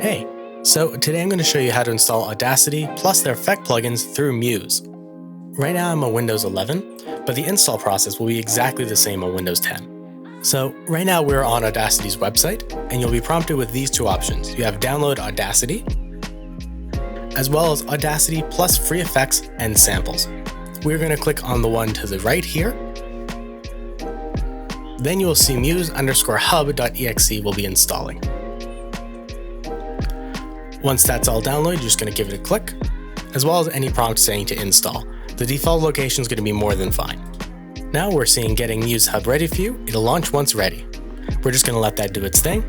Hey, so today I'm going to show you how to install Audacity plus their effect plugins through Muse. Right now I'm on Windows 11, but the install process will be exactly the same on Windows 10. So right now we're on Audacity's website, and you'll be prompted with these two options. You have Download Audacity, as well as Audacity plus free effects and samples. We're going to click on the one to the right here. Then you will see muse_hub.exe will be installing. Once that's all downloaded, you're just going to give it a click, as well as any prompt saying to install. The default location is going to be more than fine. Now we're seeing getting Muse Hub ready for you. It'll launch once ready. We're just going to let that do its thing.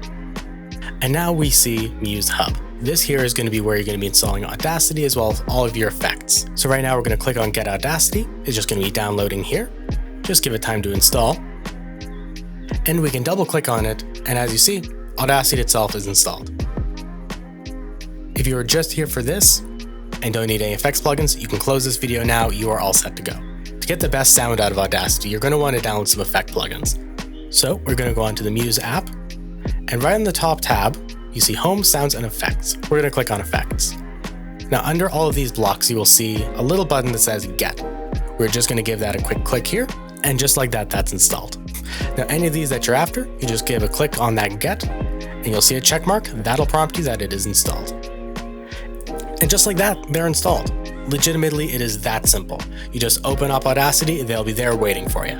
And now we see Muse Hub. This here is going to be where you're going to be installing Audacity as well as all of your effects. So right now we're going to click on Get Audacity. It's just going to be downloading here. Just give it time to install. And we can double click on it. And as you see, Audacity itself is installed. If you are just here for this and don't need any effects plugins, you can close this video now. You are all set to go. To get the best sound out of Audacity, you're going to want to download some effect plugins. So we're going to go onto the Muse app, and right on the top tab, you see Home, Sounds, and Effects. We're going to click on Effects. Now under all of these blocks, you will see a little button that says Get. We're just going to give that a quick click here, and just like that, that's installed. Now any of these that you're after, you just give a click on that Get, and you'll see a check mark. That'll prompt you that it is installed. And just like that, they're installed. Legitimately, it is that simple. You just open up Audacity, they'll be there waiting for you.